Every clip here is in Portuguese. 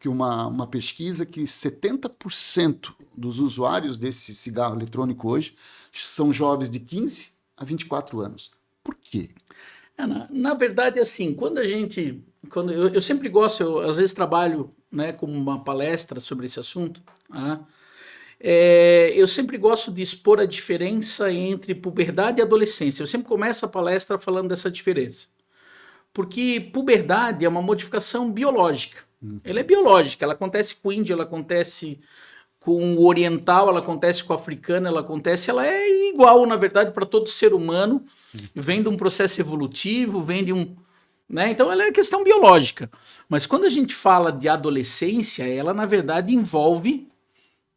que uma pesquisa que 70% dos usuários desse cigarro eletrônico hoje são jovens de 15 a 24 anos. Por quê? Na verdade, assim, eu sempre gosto, eu às vezes trabalho, né, com uma palestra sobre esse assunto, né? Eu sempre gosto de expor a diferença entre puberdade e adolescência. Eu sempre começo a palestra falando dessa diferença. Porque puberdade é uma modificação biológica. Ela é biológica, ela acontece com o índio, ela acontece com o oriental, ela acontece com o africano, ela é igual, na verdade, para todo ser humano, vem de um processo evolutivo, vem de um... Né? Então ela é questão biológica. Mas quando a gente fala de adolescência, ela, na verdade, envolve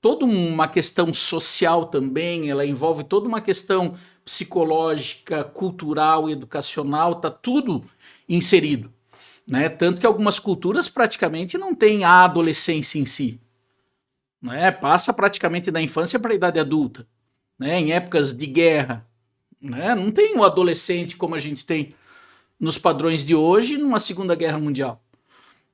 toda uma questão social também, ela envolve toda uma questão psicológica, cultural, educacional, está tudo inserido, né? Tanto que algumas culturas praticamente não têm a adolescência em si, né? Passa praticamente da infância para a idade adulta, né? Em épocas de guerra, né? Não tem o adolescente como a gente tem nos padrões de hoje numa Segunda Guerra Mundial,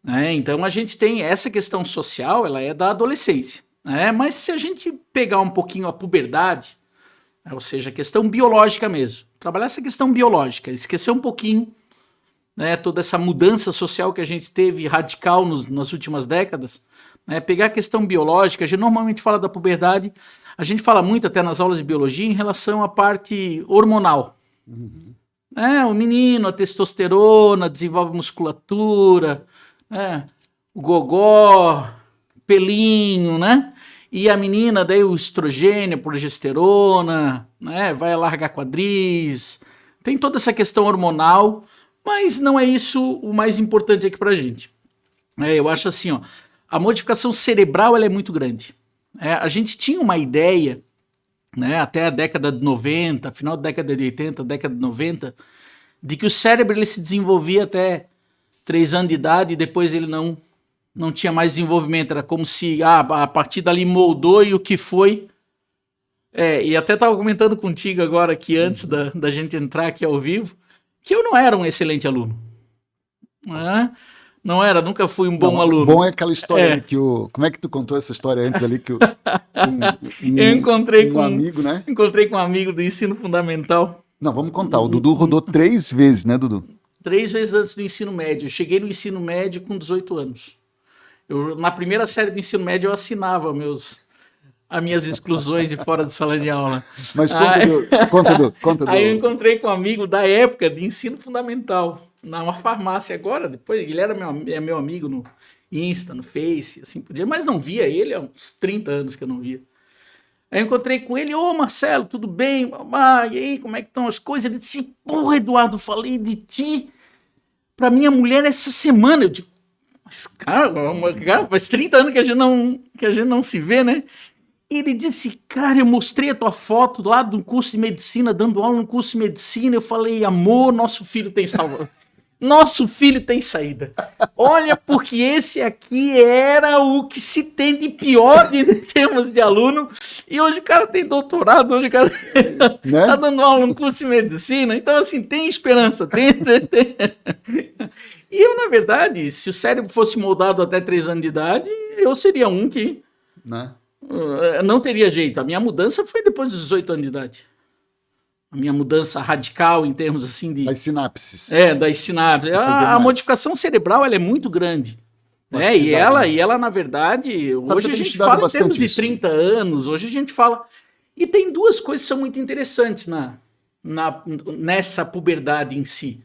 né? Então a gente tem essa questão social, ela é da adolescência, né? Mas se a gente pegar um pouquinho a puberdade, ou seja, a questão biológica mesmo, trabalhar essa questão biológica, esquecer um pouquinho, né, toda essa mudança social que a gente teve radical nas últimas décadas, né, pegar a questão biológica, a gente normalmente fala da puberdade, a gente fala muito até nas aulas de biologia em relação à parte hormonal. O menino, a testosterona, desenvolve musculatura, né, o gogó, pelinho, né? E a menina, daí o estrogênio, a progesterona, né? Vai alargar quadris, tem toda essa questão hormonal, mas não é isso o mais importante aqui pra gente. Eu acho assim, ó, a modificação cerebral ela é muito grande. A gente tinha uma ideia, né, até a década de 90, final da década de 80, década de 90, de que o cérebro ele se desenvolvia até 3 anos de idade e depois ele não tinha mais desenvolvimento. Era como se a partir dali moldou e o que foi... e até estava comentando contigo agora que antes da gente entrar aqui ao vivo, que eu não era um excelente aluno. Não era, nunca fui um bom aluno. Bom é aquela história que como é que tu contou essa história antes ali que eu encontrei com um amigo, né? Encontrei com um amigo do ensino fundamental. Não, vamos contar. O Dudu rodou 3 vezes, né, Dudu? 3 vezes antes do ensino médio. Eu cheguei no ensino médio com 18 anos. Na primeira série do ensino médio eu assinava as minhas exclusões de fora de sala de aula. Mas conta do... Aí eu encontrei com um amigo da época de ensino fundamental, numa farmácia agora, depois ele era meu amigo no Insta, no Face, assim podia, mas não via ele há uns 30 anos que eu não via. Aí eu encontrei com ele, Marcelo, tudo bem? E aí, como é que estão as coisas? Ele disse, porra, Eduardo, falei de ti pra minha mulher essa semana. Eu digo, mas cara, faz 30 anos que a gente não se vê, né? Ele disse, cara, eu mostrei a tua foto lá do curso de medicina, dando aula no curso de medicina. Eu falei, amor, nosso filho tem salva. Nosso filho tem saída. Olha, porque esse aqui era o que se tem de pior em termos de aluno. E hoje o cara tem doutorado, hoje o cara tá dando aula no curso de medicina. Então, assim, tem esperança. Tem. E eu, na verdade, se o cérebro fosse moldado até 3 anos de idade, eu seria um que... Né? Não teria jeito. A minha mudança foi depois dos 18 anos de idade. A minha mudança radical em termos assim de... Das sinapses. Das sinapses. A modificação cerebral ela é muito grande. E ela, na verdade, hoje a gente fala em termos de 30 anos, hoje a gente fala... E tem 2 coisas que são muito interessantes nessa puberdade em si.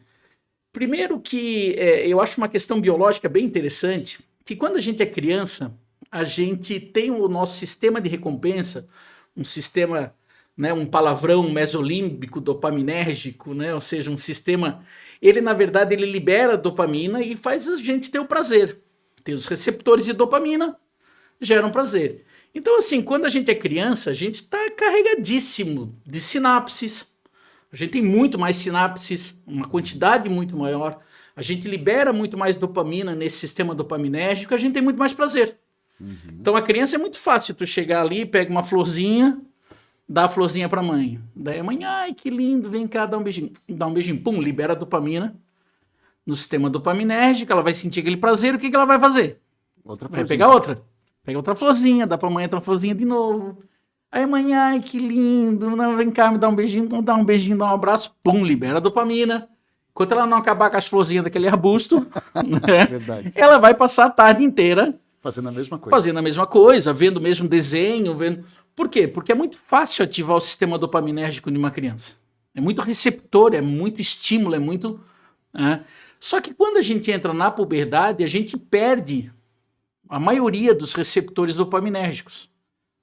Primeiro que eu acho uma questão biológica bem interessante, que quando a gente é criança, a gente tem o nosso sistema de recompensa, um sistema, né, um palavrão mesolímbico, dopaminérgico, né, ou seja, um sistema, ele na verdade ele libera dopamina e faz a gente ter o prazer. Tem os receptores de dopamina, geram prazer. Então assim, quando a gente é criança, a gente está carregadíssimo de sinapses, a gente tem muito mais sinapses, uma quantidade muito maior, a gente libera muito mais dopamina nesse sistema dopaminérgico, a gente tem muito mais prazer. Então a criança é muito fácil, tu chegar ali, pega uma florzinha, dá a florzinha pra mãe. Daí a mãe, ai que lindo, vem cá, dá um beijinho, pum, libera a dopamina no sistema dopaminérgico, ela vai sentir aquele prazer, o que ela vai fazer? Outra Vai florzinha. pegar outra. Pega outra florzinha, dá pra mãe outra florzinha de novo. Aí mãe, ai que lindo, não, vem cá, me dá um beijinho, dá um beijinho, dá um abraço, pum, libera a dopamina. Enquanto ela não acabar com as florzinhas daquele arbusto, né, Verdade. ela vai passar a tarde inteira Fazendo a mesma coisa. fazendo a mesma coisa, vendo o mesmo desenho, vendo... Por quê? Porque é muito fácil ativar o sistema dopaminérgico de uma criança. É muito receptor, é muito estímulo, é muito... né? Só que quando a gente entra na puberdade, a gente perde a maioria dos receptores dopaminérgicos.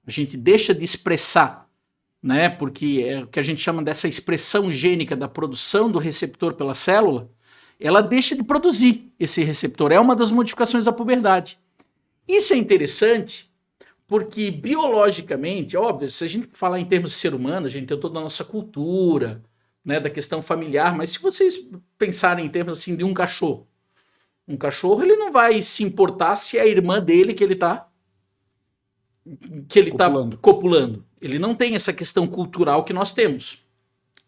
A gente deixa de expressar, né? Porque é o que a gente chama dessa expressão gênica da produção do receptor pela célula, ela deixa de produzir esse receptor. É uma das modificações da puberdade. Isso é interessante porque biologicamente, óbvio, se a gente falar em termos de ser humano, a gente tem toda a nossa cultura, né, da questão familiar, mas se vocês pensarem em termos assim de um cachorro ele não vai se importar se é a irmã dele que ele tá Copulando. copulando. Ele não tem essa questão cultural que nós temos,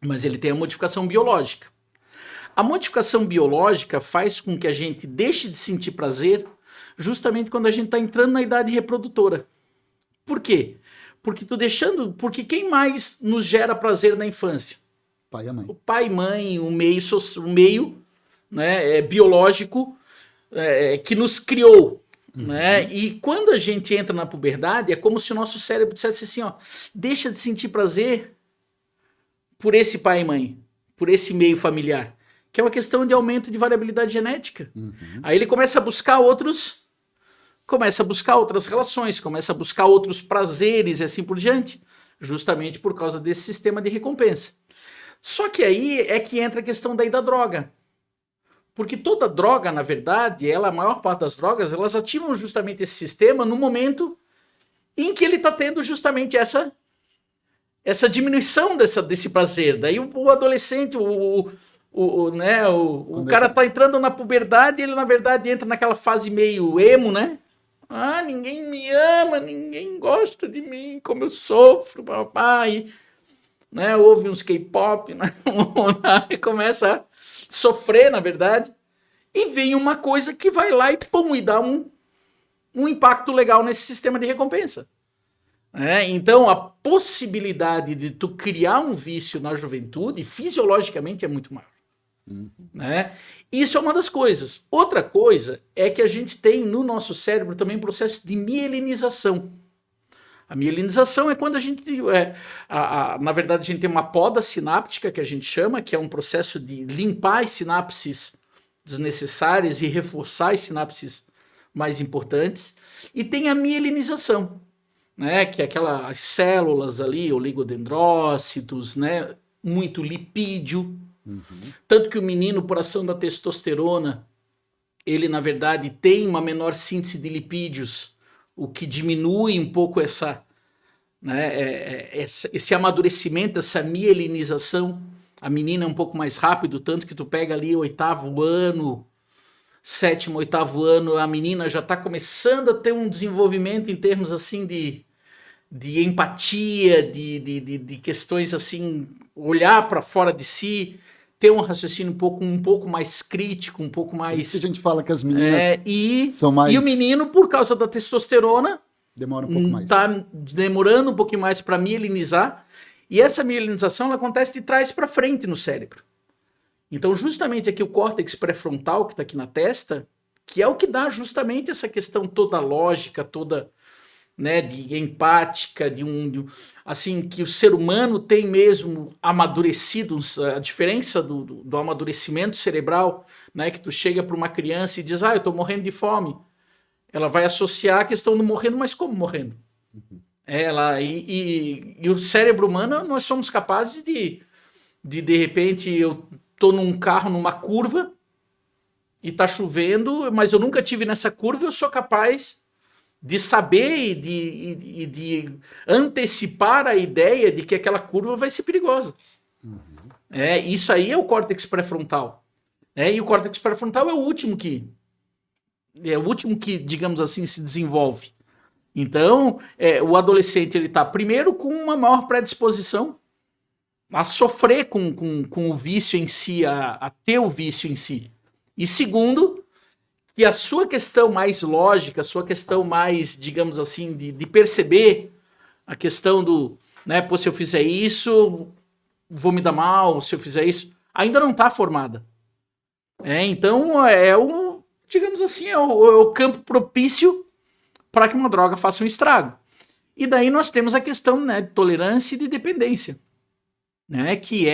mas ele tem a modificação biológica. A modificação biológica faz com que a gente deixe de sentir prazer justamente quando a gente está entrando na idade reprodutora. Por quê? Porque quem mais nos gera prazer na infância? Pai e a mãe. O pai, mãe, o meio, né, biológico que nos criou. Né? E quando a gente entra na puberdade, é como se o nosso cérebro dissesse assim, ó, deixa de sentir prazer por esse pai e mãe, por esse meio familiar, que é uma questão de aumento de variabilidade genética. Aí ele começa a buscar outras relações, começa a buscar outros prazeres e assim por diante, justamente por causa desse sistema de recompensa. Só que aí é que entra a questão daí da droga. Porque toda droga, na verdade, a maior parte das drogas, elas ativam justamente esse sistema no momento em que ele está tendo justamente essa diminuição desse prazer. Daí o adolescente, o cara tá entrando na puberdade, ele na verdade entra naquela fase meio emo, né? Ah, ninguém me ama, ninguém gosta de mim, como eu sofro, papai. Né? Ouve uns K-pop, né? E começa a sofrer, na verdade. E vem uma coisa que vai lá e pum, e dá um impacto legal nesse sistema de recompensa. Então, a possibilidade de tu criar um vício na juventude, fisiologicamente, é muito maior. Né? Isso é uma das coisas. Outra coisa é que a gente tem no nosso cérebro também um processo de mielinização. A mielinização é quando a gente, na verdade, a gente tem uma poda sináptica, que a gente chama, que é um processo de limpar as sinapses desnecessárias e reforçar as sinapses mais importantes. E tem a mielinização, né, que é aquelas células ali, oligodendrócitos, né, muito lipídio. Tanto que o menino, por ação da testosterona, ele, na verdade, tem uma menor síntese de lipídios, o que diminui um pouco esse amadurecimento, essa mielinização. A menina é um pouco mais rápido, tanto que tu pega ali o 8º ano, 7º, 8º ano, a menina já está começando a ter um desenvolvimento em termos assim de empatia, de questões assim, olhar para fora de si, ter um raciocínio um pouco mais crítico, um pouco mais... Por isso que a gente fala que as meninas são mais... E o menino, por causa da testosterona, demora um pouco mais. Está demorando um pouquinho mais para mielinizar, e essa mielinização ela acontece de trás para frente no cérebro. Então, justamente aqui o córtex pré-frontal, que está aqui na testa, que é o que dá justamente essa questão toda lógica, toda... né, de empática, assim, que o ser humano tem mesmo amadurecido, a diferença do amadurecimento cerebral, né, que tu chega para uma criança e diz, eu tô morrendo de fome. Ela vai associar a questão do morrendo, mas como morrendo? E o cérebro humano, nós somos capazes de repente, eu tô num carro, numa curva, e tá chovendo, mas eu nunca tive nessa curva, eu sou capaz de saber e de antecipar a ideia de que aquela curva vai ser perigosa. Isso aí é o córtex pré-frontal. E o córtex pré-frontal é o último que, digamos assim, se desenvolve. Então, o adolescente ele está, primeiro, com uma maior predisposição a sofrer com o vício em si, a ter o vício em si. E segundo, que a sua questão mais lógica, a sua questão mais, digamos assim, de perceber a questão do, né, pô, se eu fizer isso, vou me dar mal, se eu fizer isso, ainda não está formada. Então, digamos assim, é o campo propício para que uma droga faça um estrago. E daí nós temos a questão, né, de tolerância e de dependência, né, que é